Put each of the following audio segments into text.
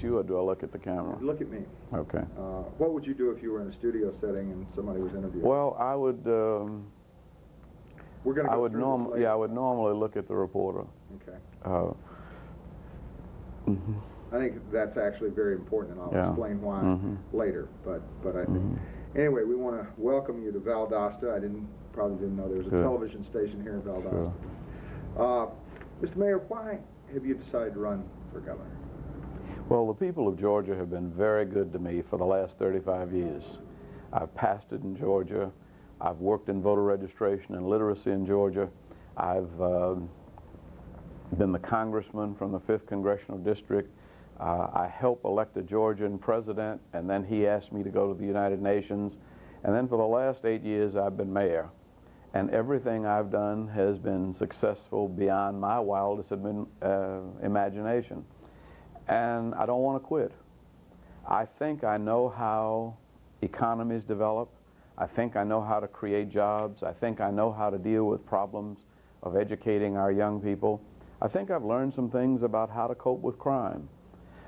at you or do I look at the camera? Look at me. Okay. What would you do if you were in a studio setting and somebody was interviewing? Well, I would. We're going to go through this later. Yeah, I would normally look at the reporter. Okay. I think that's actually very important, and I'll explain why later. But I think anyway, we want to welcome you to Valdosta. I probably didn't know there was a television station here in Valdosta. Sure. Mr. Mayor, why have you decided to run for governor? Well, the people of Georgia have been very good to me for the last 35 years. I've pastored in Georgia. I've worked in voter registration and literacy in Georgia. I've been the congressman from the 5th Congressional District. I helped elect a Georgian president, and then he asked me to go to the United Nations. And then for the last 8 years, I've been mayor. And everything I've done has been successful beyond my wildest imagination. And I don't want to quit. I think I know how economies develop. I think I know how to create jobs. I think I know how to deal with problems of educating our young people. I think I've learned some things about how to cope with crime.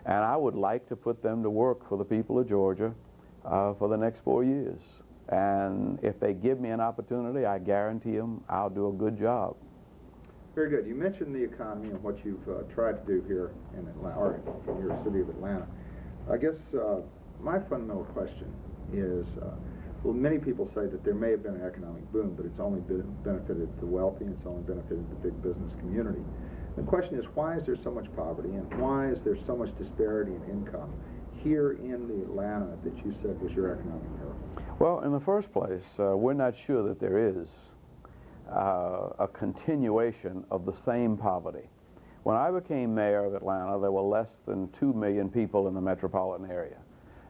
And I would like to put them to work for the people of Georgia for the next 4 years. And if they give me an opportunity, I guarantee them I'll do a good job. Very good. You mentioned the economy and what you've tried to do here in Atlanta, or in your city of Atlanta. I guess my fundamental question is, well, many people say that there may have been an economic boom, but it's only benefited the wealthy, and it's only benefited the big business community. The question is, why is there so much poverty, and why is there so much disparity in income here in the Atlanta that you said was your economic miracle? Well, in the first place, we're not sure that there is a continuation of the same poverty. When I became mayor of Atlanta, there were less than 2 million people in the metropolitan area.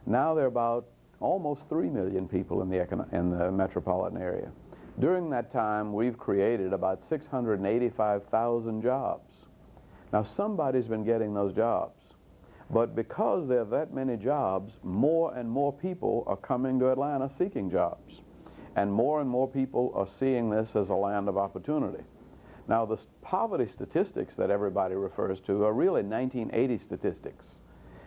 Now there are about almost 3 million people in the metropolitan area. During that time, we've created about 685,000 jobs. Now, somebody's been getting those jobs. But because there are that many jobs, more and more people are coming to Atlanta seeking jobs. And more people are seeing this as a land of opportunity. Now, the poverty statistics that everybody refers to are really 1980 statistics.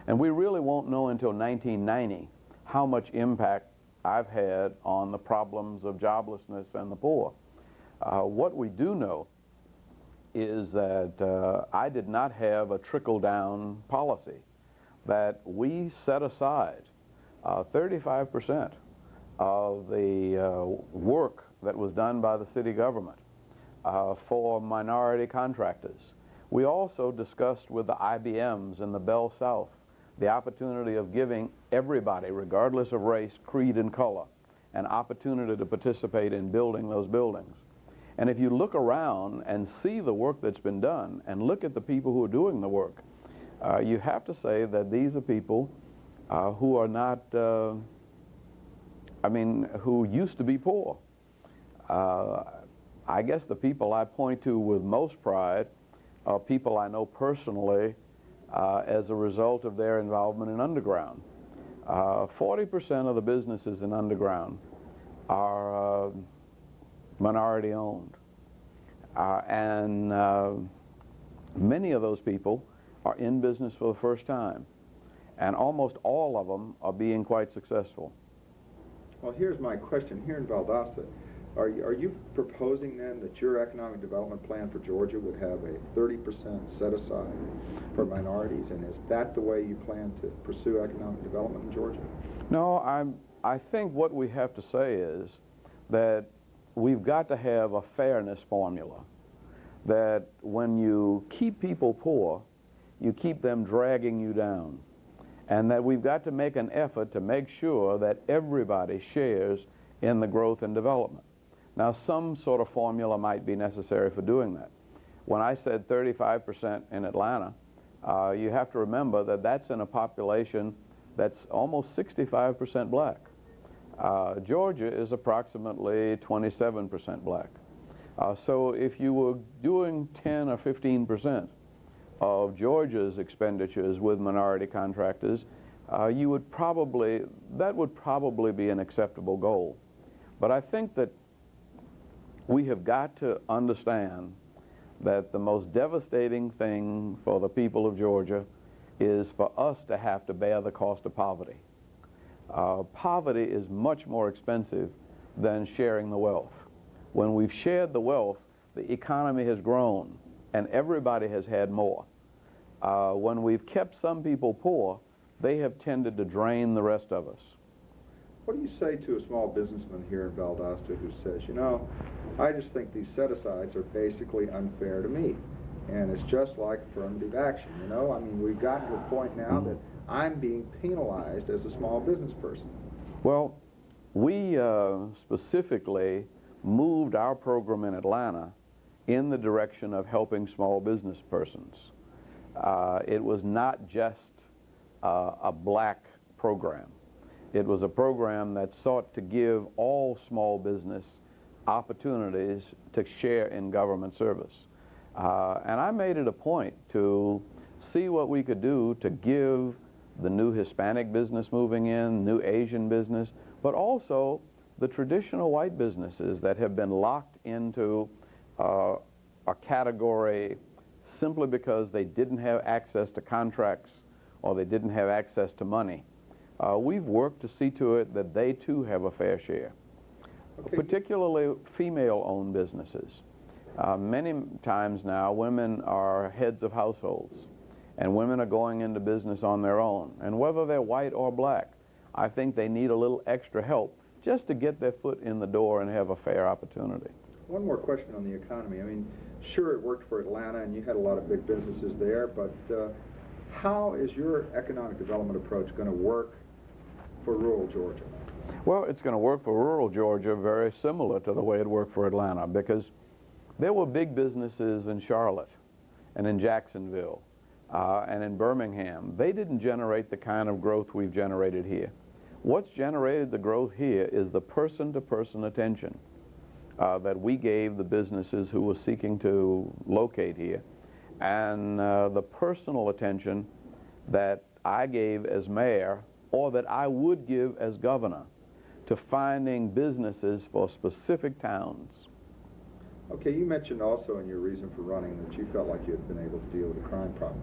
And we really won't know until 1990 how much impact I've had on the problems of joblessness and the poor. What we do know is that I did not have a trickle-down policy, that we set aside 35% of the work that was done by the city government for minority contractors. We also discussed with the IBMs in the Bell South the opportunity of giving everybody, regardless of race, creed, and color, an opportunity to participate in building those buildings. And if you look around and see the work that's been done and look at the people who are doing the work, you have to say that these are people who are not, who used to be poor. I guess the people I point to with most pride are people I know personally as a result of their involvement in underground. 40% of the businesses in underground are minority owned. And many of those people are in business for the first time. And almost all of them are being quite successful. Well, here's my question. Here in Valdosta, are you proposing then that your economic development plan for Georgia would have a 30% set aside for minorities, and is that the way you plan to pursue economic development in Georgia? No, I think what we have to say is that we've got to have a fairness formula, that when you keep people poor, you keep them dragging you down, and that we've got to make an effort to make sure that everybody shares in the growth and development. Now, some sort of formula might be necessary for doing that. When I said 35% in Atlanta, you have to remember that that's in a population that's almost 65% black. Georgia is approximately 27% black. So if you were doing 10 or 15% of Georgia's expenditures with minority contractors, that would probably be an acceptable goal. But I think that we have got to understand that the most devastating thing for the people of Georgia is for us to have to bear the cost of poverty. Poverty is much more expensive than sharing the wealth. When we've shared the wealth, the economy has grown and everybody has had more. When we've kept some people poor, they have tended to drain the rest of us. What do you say to a small businessman here in Valdosta who says, you know, I just think these set-asides are basically unfair to me, and it's just like affirmative action, you know? I mean, we've gotten to a point now that I'm being penalized as a small business person. Well, we specifically moved our program in Atlanta in the direction of helping small business persons. It was not just a black program. It was a program that sought to give all small business opportunities to share in government service. And I made it a point to see what we could do to give the new Hispanic business moving in, new Asian business, but also the traditional white businesses that have been locked into a category simply because they didn't have access to contracts or they didn't have access to money. We've worked to see to it that they too have a fair share, particularly female-owned businesses. Many times now, women are heads of households, and women are going into business on their own. And whether they're white or black, I think they need a little extra help just to get their foot in the door and have a fair opportunity. One more question on the economy. I mean, sure, it worked for Atlanta, and you had a lot of big businesses there, but how is your economic development approach going to work for rural Georgia? Well, it's going to work for rural Georgia very similar to the way it worked for Atlanta, because there were big businesses in Charlotte and in Jacksonville and in Birmingham. They didn't generate the kind of growth we've generated here. What's generated the growth here is the person-to-person attention that we gave the businesses who were seeking to locate here, and the personal attention that I gave as mayor, or that I would give as governor, to finding businesses for specific towns. Okay, you mentioned also in your reason for running that you felt like you had been able to deal with the crime problem.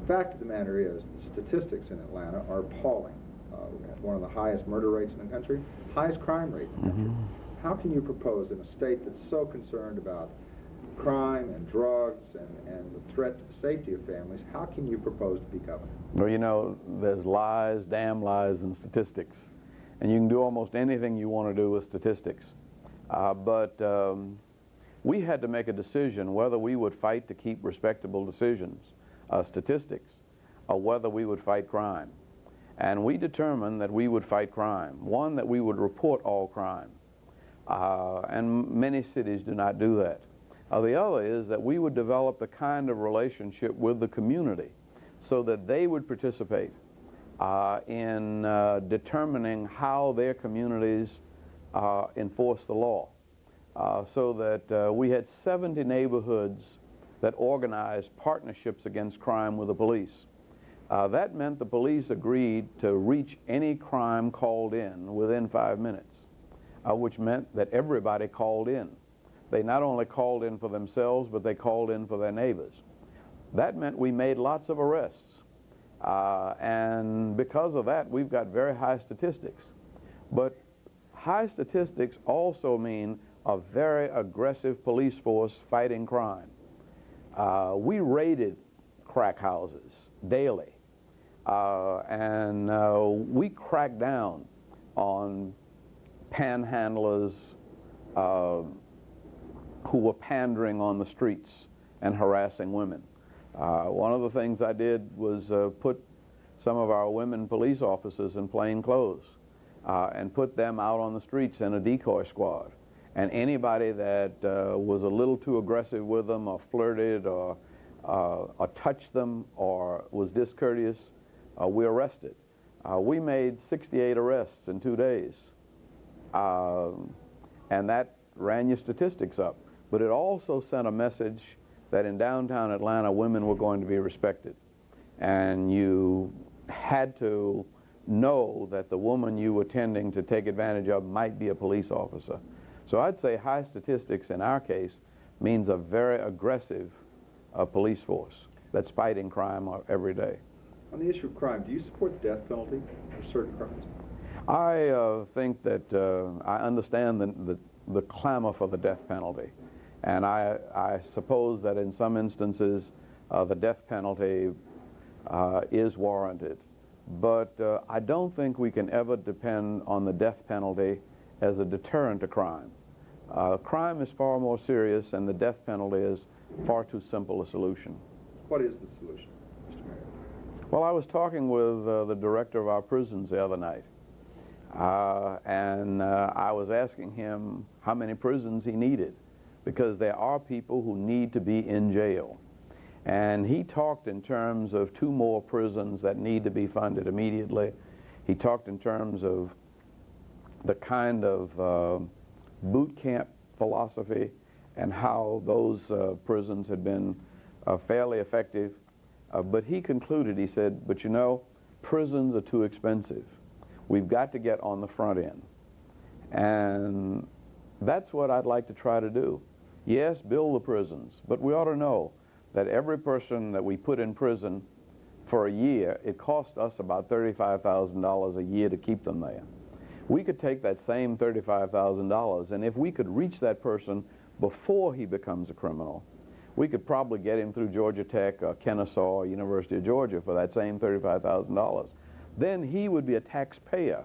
Fact of the matter is, the statistics in Atlanta are appalling. We have one of the highest murder rates in the country, highest crime rate in the country. How can you propose in a state that's so concerned about crime and drugs and the threat to the safety of families, how can you propose to be governor? Well, you know, there's lies, damn lies, in statistics. And you can do almost anything you want to do with statistics. But we had to make a decision whether we would fight to keep respectable statistics, or whether we would fight crime. And we determined that we would fight crime. One, that we would report all crime. And many cities do not do that. The other is that we would develop the kind of relationship with the community so that they would participate in determining how their communities enforce the law. So that we had 70 neighborhoods that organized partnerships against crime with the police. That meant the police agreed to reach any crime called in within 5 minutes, which meant that everybody called in. They not only called in for themselves, but they called in for their neighbors. That meant we made lots of arrests. And because of that, we've got very high statistics. But high statistics also mean a very aggressive police force fighting crime. We raided crack houses daily. And we cracked down on panhandlers who were pandering on the streets and harassing women. One of the things I did was put some of our women police officers in plain clothes and put them out on the streets in a decoy squad. And anybody that was a little too aggressive with them, or flirted, or touched them, or was discourteous, we arrested. We made 68 arrests in 2 days. And that ran your statistics up. But it also sent a message that in downtown Atlanta, women were going to be respected. And you had to know that the woman you were tending to take advantage of might be a police officer. So I'd say high statistics in our case means a very aggressive police force that's fighting crime every day. On the issue of crime, do you support the death penalty for certain crimes? I think that I understand the clamor for the death penalty. And I suppose that in some instances the death penalty is warranted. But I don't think we can ever depend on the death penalty as a deterrent to crime. Crime is far more serious, and the death penalty is far too simple a solution. What is the solution, Mr. Mayor? Well, I was talking with the director of our prisons the other night, and I was asking him how many prisons he needed, because there are people who need to be in jail. And he talked in terms of 2 more prisons that need to be funded immediately. He talked in terms of the kind of boot camp philosophy and how those prisons had been fairly effective. But he concluded, he said, but you know, prisons are too expensive. We've got to get on the front end. And that's what I'd like to try to do. Yes, build the prisons, but we ought to know that every person that we put in prison for a year, it costs us about $35,000 a year to keep them there. We could take that same $35,000, and if we could reach that person before he becomes a criminal, we could probably get him through Georgia Tech or Kennesaw or University of Georgia for that same $35,000. Then he would be a taxpayer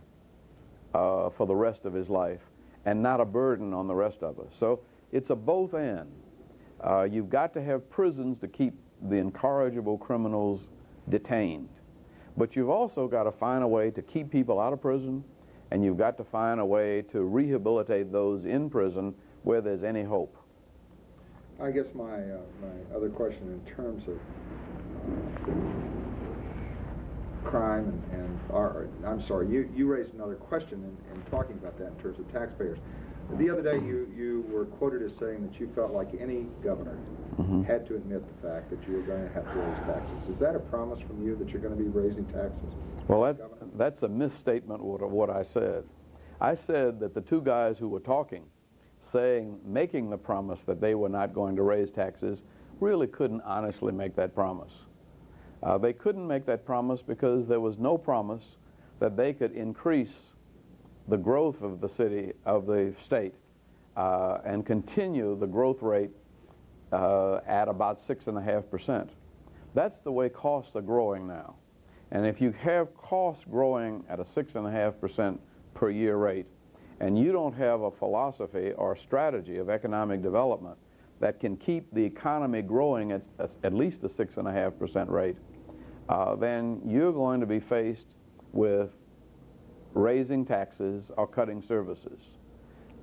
for the rest of his life and not a burden on the rest of us. So it's a both and. You've got to have prisons to keep the incorrigible criminals detained. But you've also got to find a way to keep people out of prison, and you've got to find a way to rehabilitate those in prison where there's any hope. I guess my other question in terms of crime I'm sorry, you raised another question in talking about that in terms of taxpayers. The other day you were quoted as saying that you felt like any governor had to admit the fact that you were going to have to raise taxes. Is that a promise from you that you're going to be raising taxes? Well, that's a misstatement of what I said. I said that the 2 guys who were talking, making the promise that they were not going to raise taxes, really couldn't honestly make that promise. They couldn't make that promise because there was no promise that they could increase the growth of the state, and continue the growth rate at about 6.5%. That's the way costs are growing now. And if you have costs growing at a 6.5% per year rate, and you don't have a philosophy or a strategy of economic development that can keep the economy growing at least a 6.5% rate, then you're going to be faced with raising taxes or cutting services.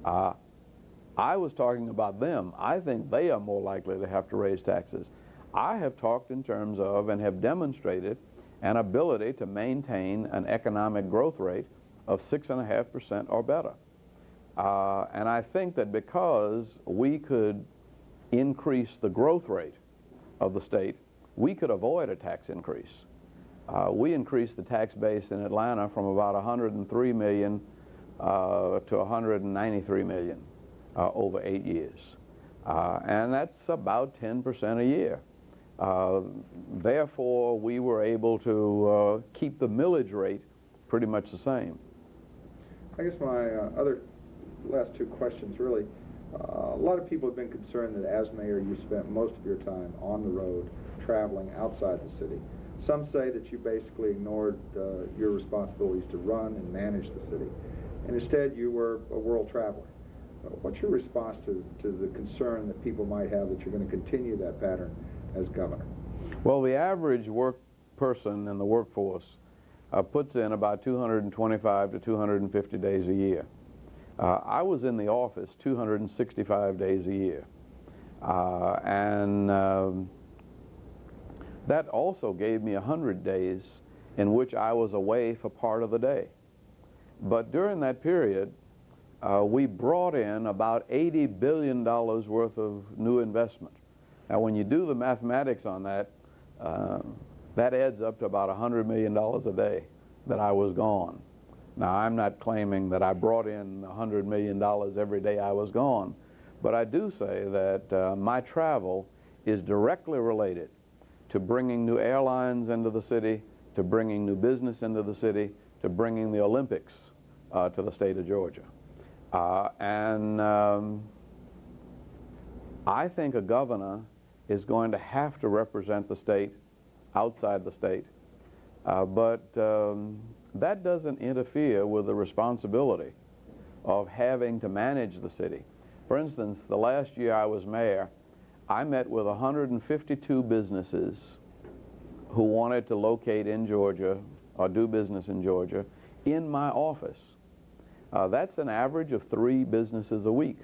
I was talking about them. I think they are more likely to have to raise taxes. I have talked in terms of and have demonstrated an ability to maintain an economic growth rate of 6.5% or better. And I think that because we could increase the growth rate of the state, we could avoid a tax increase. We increased the tax base in Atlanta from about 103 million to 193 million over 8 years. And that's about 10% a year. Therefore, we were able to keep the millage rate pretty much the same. I guess my other last 2 questions really, a lot of people have been concerned that as mayor you spent most of your time on the road traveling outside the city. Some say that you basically ignored your responsibilities to run and manage the city, and instead you were a world traveler. What's your response to the concern that people might have that you're going to continue that pattern as governor? Well, the average person in the workforce puts in about 225 to 250 days a year. I was in the office 265 days a year. That also gave me 100 days in which I was away for part of the day. But during that period, we brought in about $80 billion worth of new investment. Now, when you do the mathematics on that, that adds up to about $100 million a day that I was gone. Now, I'm not claiming that I brought in $100 million every day I was gone, but I do say that my travel is directly related to bringing new airlines into the city, to bringing new business into the city, to bringing the Olympics to the state of Georgia. I think a governor is going to have to represent the state outside the state, but that doesn't interfere with the responsibility of having to manage the city. For instance, the last year I was mayor, I met with 152 businesses who wanted to locate in Georgia or do business in Georgia in my office. That's an average of 3 businesses a week.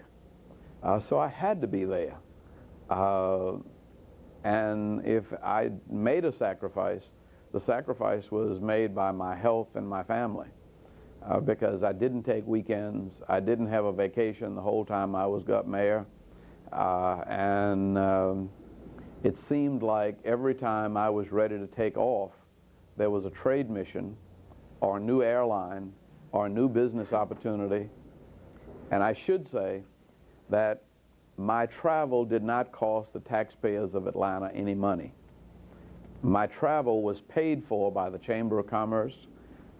So I had to be there. And if I made a sacrifice, the sacrifice was made by my health and my family, because I didn't take weekends. I didn't have a vacation the whole time I was mayor. It seemed like every time I was ready to take off, there was a trade mission or a new airline or a new business opportunity. And I should say that my travel did not cost the taxpayers of Atlanta any money. My travel was paid for by the Chamber of Commerce,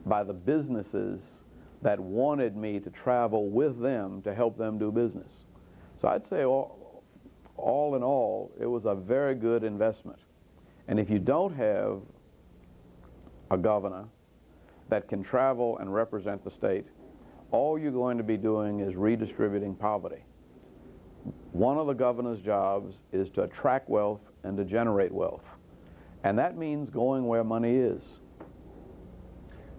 by the businesses that wanted me to travel with them to help them do business. So I'd say all in all, it was a very good investment. And if you don't have a governor that can travel and represent the state, all you're going to be doing is redistributing poverty. One of the governor's jobs is to attract wealth and to generate wealth. And that means going where money is.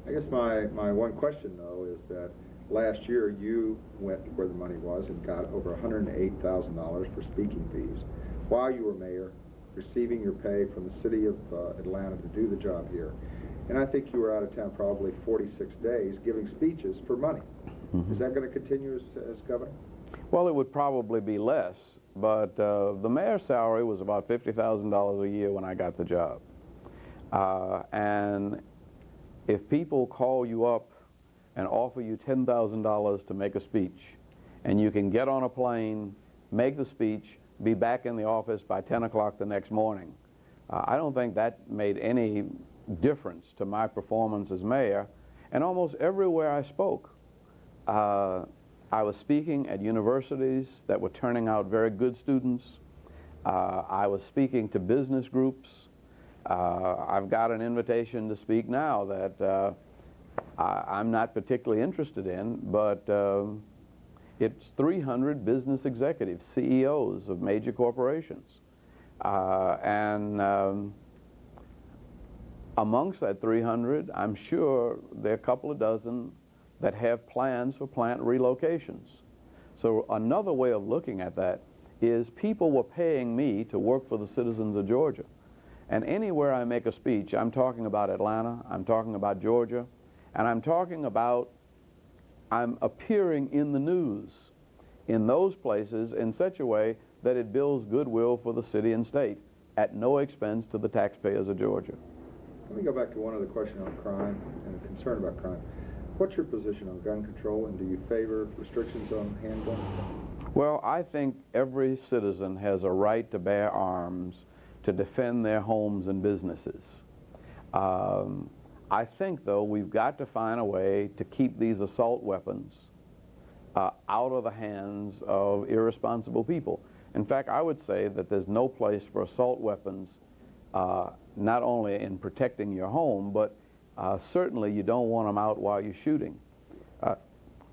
I guess my one question, though, is that last year you went where the money was and got over $108,000 for speaking fees while you were mayor, receiving your pay from the city of Atlanta to do the job here. And I think you were out of town probably 46 days giving speeches for money. Mm-hmm. Is that going to continue as governor? Well, it would probably be less, but the mayor's salary was about $50,000 a year when I got the job. And if people call you up and offer you $10,000 to make a speech, and you can get on a plane, make the speech, be back in the office by 10 o'clock the next morning, I don't think that made any difference to my performance as mayor. And almost everywhere I spoke, I was speaking at universities that were turning out very good students. I was speaking to business groups. I've got an invitation to speak now that I'm not particularly interested in, but it's 300 business executives, CEOs of major corporations. Amongst that 300, I'm sure there are a couple of dozen that have plans for plant relocations. So another way of looking at that is people were paying me to work for the citizens of Georgia. And anywhere I make a speech, I'm talking about Atlanta, I'm talking about Georgia, and I'm appearing in the news in those places in such a way that it builds goodwill for the city and state at no expense to the taxpayers of Georgia. Let me go back to one other question on crime and a concern about crime. What's your position on gun control, and do you favor restrictions on handguns? Well, I think every citizen has a right to bear arms to defend their homes and businesses. I think, though, we've got to find a way to keep these assault weapons out of the hands of irresponsible people. In fact, I would say that there's no place for assault weapons, not only in protecting your home, but certainly you don't want them out while you're shooting.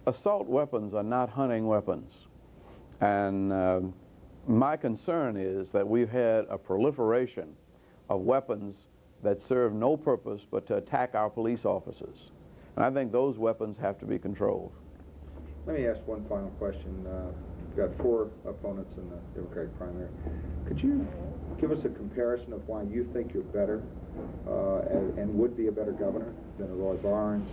Assault weapons are not hunting weapons. And my concern is that we've had a proliferation of weapons that serve no purpose but to attack our police officers. And I think those weapons have to be controlled. Let me ask one final question. You've got 4 opponents in the Democratic primary. Could you give us a comparison of why you think you're better and would be a better governor than a Roy Barnes,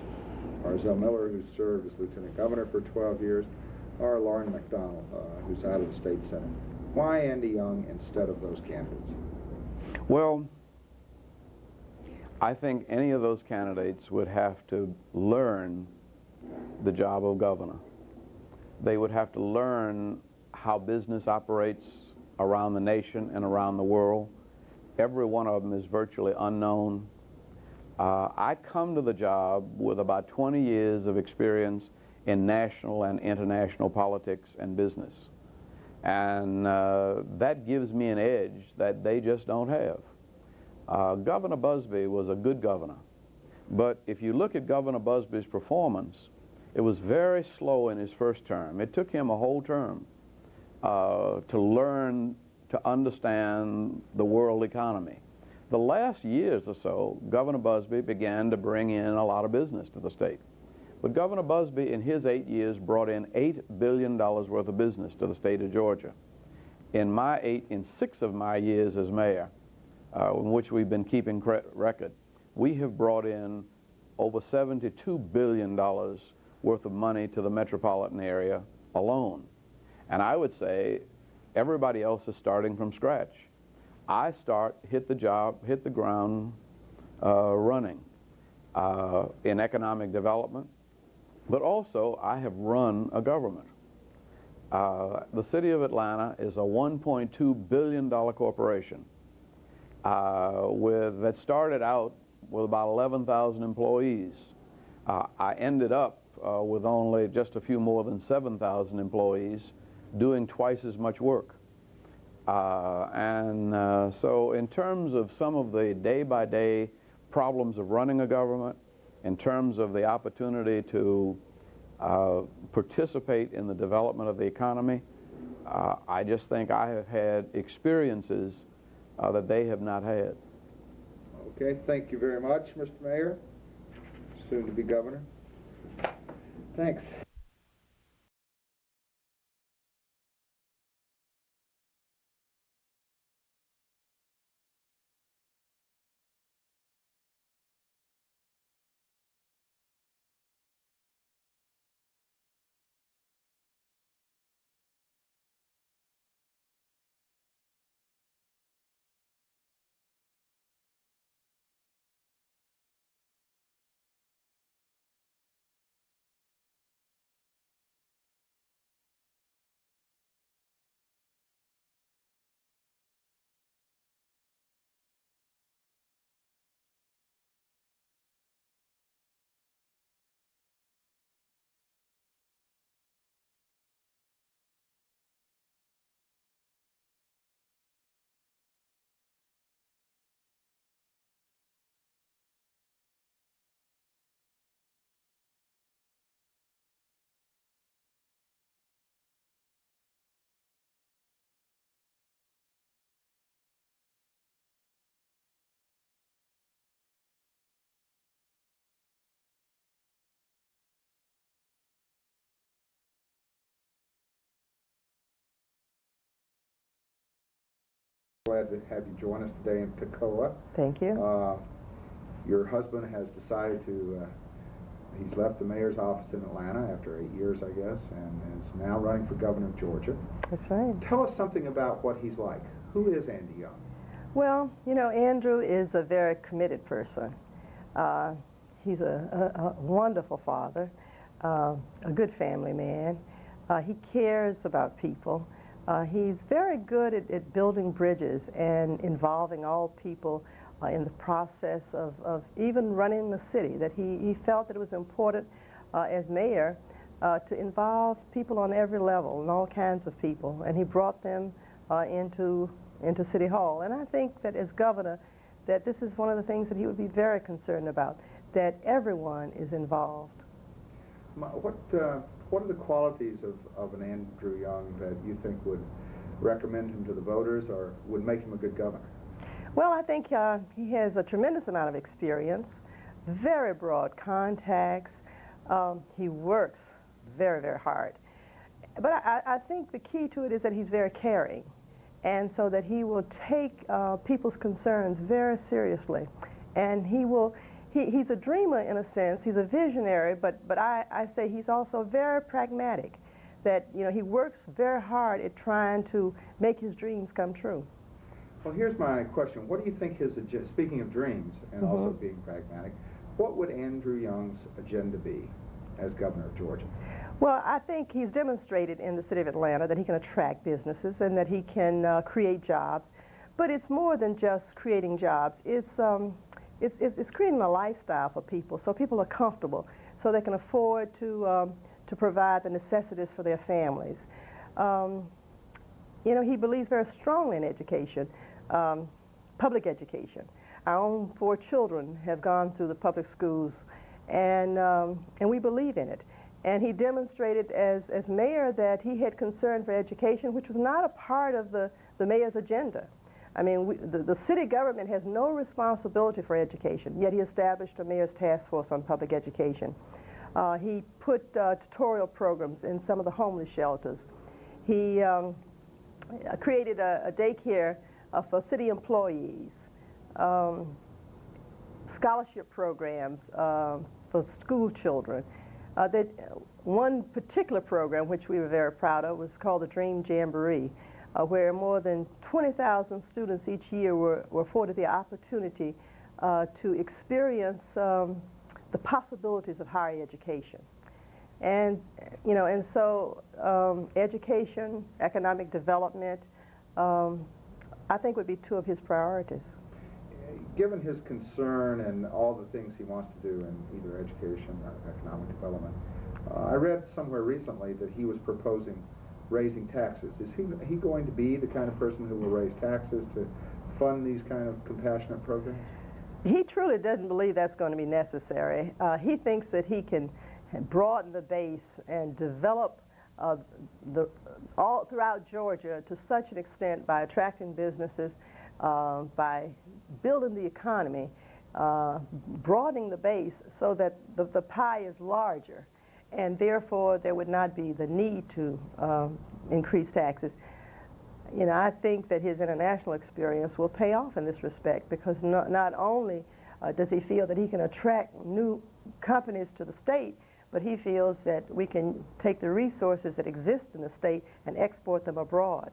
or Zell Miller, who served as lieutenant governor for 12 years, or Lauren McDonald, who's out of the state senate? Why Andy Young instead of those candidates? Well, I think any of those candidates would have to learn the job of governor. They would have to learn how business operates around the nation and around the world. Every one of them is virtually unknown. I come to the job with about 20 years of experience in national and international politics and business. And that gives me an edge that they just don't have. Governor Busbee was a good governor, but if you look at Governor Busbee's performance, it was very slow in his first term. It took him a whole term to learn to understand the world economy. The last years or so, Governor Busbee began to bring in a lot of business to the state. But Governor Busbee, in his 8 years, brought in $8 billion worth of business to the state of Georgia. In 6 of my years as mayor, in which we've been keeping record, we have brought in over $72 billion worth of money to the metropolitan area alone. And I would say everybody else is starting from scratch. I hit the ground running in economic development, but also I have run a government. The city of Atlanta is a $1.2 billion corporation that started out with about 11,000 employees. I ended up with only just a few more than 7,000 employees doing twice as much work. So in terms of some of the day-by-day problems of running a government, in terms of the opportunity to participate in the development of the economy, I just think I have had experiences that they have not had. Okay, thank you very much, Mr. Mayor, soon to be governor. Thanks. Glad to have you join us today in Toccoa. Thank you. Your husband has decided he's left the mayor's office in Atlanta after 8 years, I guess, and is now running for governor of Georgia. That's right. Tell us something about what he's like. Who is Andy Young? Well, you know, Andrew is a very committed person. He's a wonderful father, a good family man. He cares about people. He's very good at building bridges and involving all people in the process of even running the city, that he felt that it was important as mayor to involve people on every level and all kinds of people, and he brought them into City Hall. And I think that as governor, that this is one of the things that he would be very concerned about, that everyone is involved. What are the qualities of an Andrew Young that you think would recommend him to the voters or would make him a good governor? Well, I think he has a tremendous amount of experience, very broad contacts. He works very, very hard. But I think the key to it is that he's very caring, and so that he will take people's concerns very seriously. And he's a dreamer in a sense, he's a visionary, but I say he's also very pragmatic, that, you know, he works very hard at trying to make his dreams come true. Well, here's my question. What do you think speaking of dreams and also being pragmatic, what would Andrew Young's agenda be as governor of Georgia? Well, I think he's demonstrated in the city of Atlanta that he can attract businesses and that he can create jobs. But it's more than just creating jobs. It's it's creating a lifestyle for people, so people are comfortable, so they can afford to provide the necessities for their families. You know, he believes very strongly in education, public education. Our own 4 children have gone through the public schools, and we believe in it. And he demonstrated as mayor that he had concern for education, which was not a part of the mayor's agenda. I mean, the city government has no responsibility for education, yet he established a mayor's task force on public education. He put tutorial programs in some of the homeless shelters. He created a daycare for city employees, scholarship programs for school children. One particular program, which we were very proud of, was called the Dream Jamboree, where more than 20,000 students each year were afforded the opportunity to experience the possibilities of higher education. And, you know, and so education, economic development, I think would be 2 of his priorities. Given his concern and all the things he wants to do in either education or economic development, I read somewhere recently that he was proposing raising taxes. Is he going to be the kind of person who will raise taxes to fund these kind of compassionate programs? He truly doesn't believe that's going to be necessary. He thinks that he can broaden the base and develop all throughout Georgia to such an extent by attracting businesses, by building the economy, broadening the base so that the pie is larger, and therefore there would not be the need to increase taxes. You know, I think that his international experience will pay off in this respect, because not only does he feel that he can attract new companies to the state, but he feels that we can take the resources that exist in the state and export them abroad.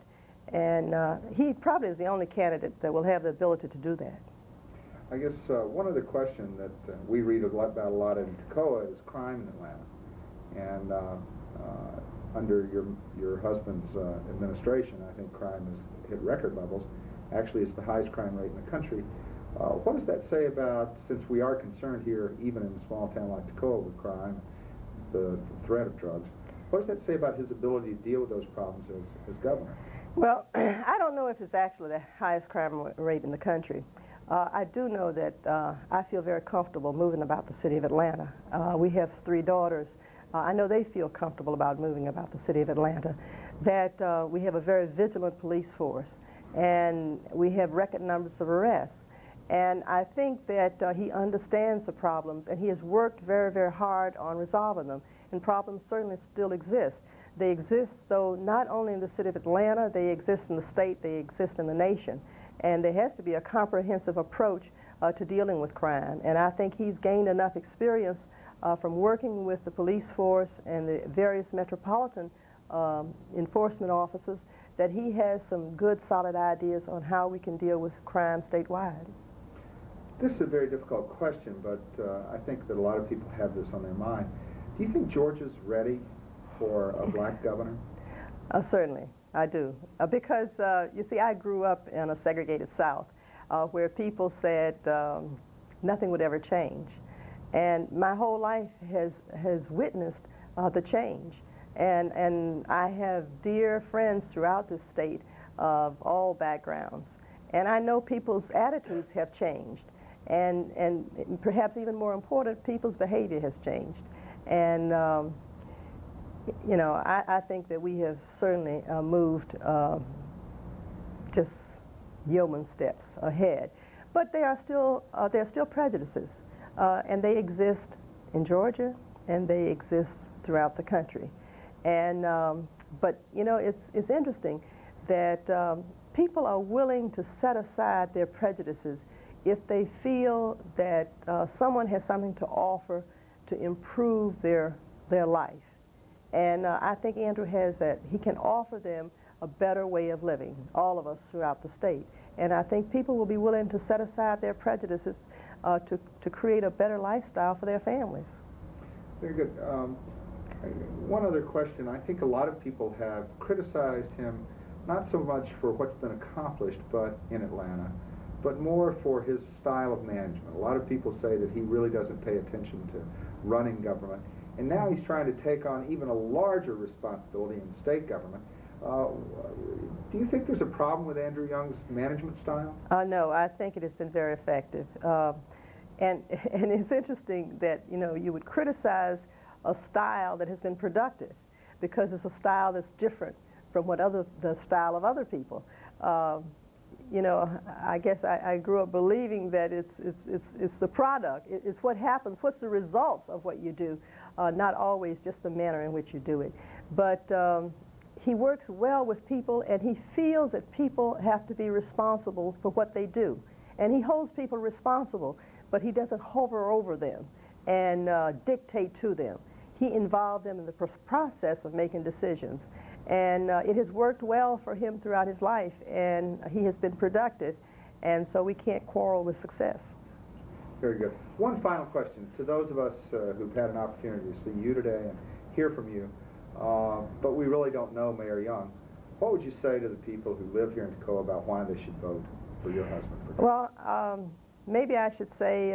And he probably is the only candidate that will have the ability to do that. I guess one other question that we read about a lot in Toccoa is crime in Atlanta. And under your husband's administration, I think crime has hit record levels. Actually, it's the highest crime rate in the country. What does that say about, since we are concerned here, even in a small town like Toccoa with crime, the threat of drugs, what does that say about his ability to deal with those problems as governor? Well, I don't know if it's actually the highest crime rate in the country. I do know that I feel very comfortable moving about the city of Atlanta. We have 3 daughters. I know they feel comfortable about moving about the city of Atlanta, that we have a very vigilant police force, and we have record numbers of arrests. And I think that he understands the problems, and he has worked very, very hard on resolving them. And problems certainly still exist. They exist, though, not only in the city of Atlanta, they exist in the state, they exist in the nation. And there has to be a comprehensive approach to dealing with crime. And I think he's gained enough experience from working with the police force and the various metropolitan enforcement officers that he has some good, solid ideas on how we can deal with crime statewide. This is a very difficult question, but I think that a lot of people have this on their mind. Do you think Georgia's ready for a black governor? Certainly, I do. Because, you see, I grew up in a segregated South where people said nothing would ever change. And my whole life has witnessed the change. And I have dear friends throughout this state of all backgrounds. And I know people's attitudes have changed. And perhaps even more important, people's behavior has changed. And, you know, I think that we have certainly moved just yeoman steps ahead. But there are still prejudices, and they exist in Georgia, and they exist throughout the country. And but you know, it's interesting that people are willing to set aside their prejudices if they feel that someone has something to offer to improve their life. And I think Andrew has that. He can offer them a better way of living, all of us throughout the state. And I think people will be willing to set aside their prejudices to create a better lifestyle for their families. Very good. One other question. I think a lot of people have criticized him, not so much for what's been accomplished, but in Atlanta, but more for his style of management. A lot of people say that he really doesn't pay attention to running government, and now he's trying to take on even a larger responsibility in state government. Do you think there's a problem with Andrew Young's management style? No, I think it has been very effective. And it's interesting that, you know, you would criticize a style that has been productive because it's a style that's different from the style of other people. You know, I guess I grew up believing that it's the product, it's what happens, what's the results of what you do, not always just the manner in which you do it. But he works well with people, and he feels that people have to be responsible for what they do. And he holds people responsible, but he doesn't hover over them and dictate to them. He involved them in the process of making decisions. And it has worked well for him throughout his life, and he has been productive, and so we can't quarrel with success. Very good. One final question to those of us who've had an opportunity to see you today and hear from you, but we really don't know Mayor Young. What would you say to the people who live here in Toccoa about why they should vote for your husband? Well, maybe I should say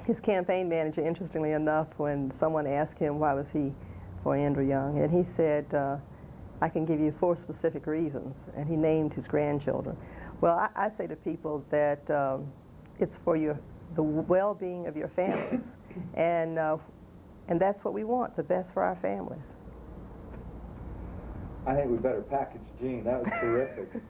his campaign manager, interestingly enough, when someone asked him why was he for Andrew Young, and he said, I can give you 4 specific reasons, and he named his grandchildren. Well, I say to people that it's for the well-being of your families, and that's what we want, the best for our families. I think we better package Gene. That was terrific.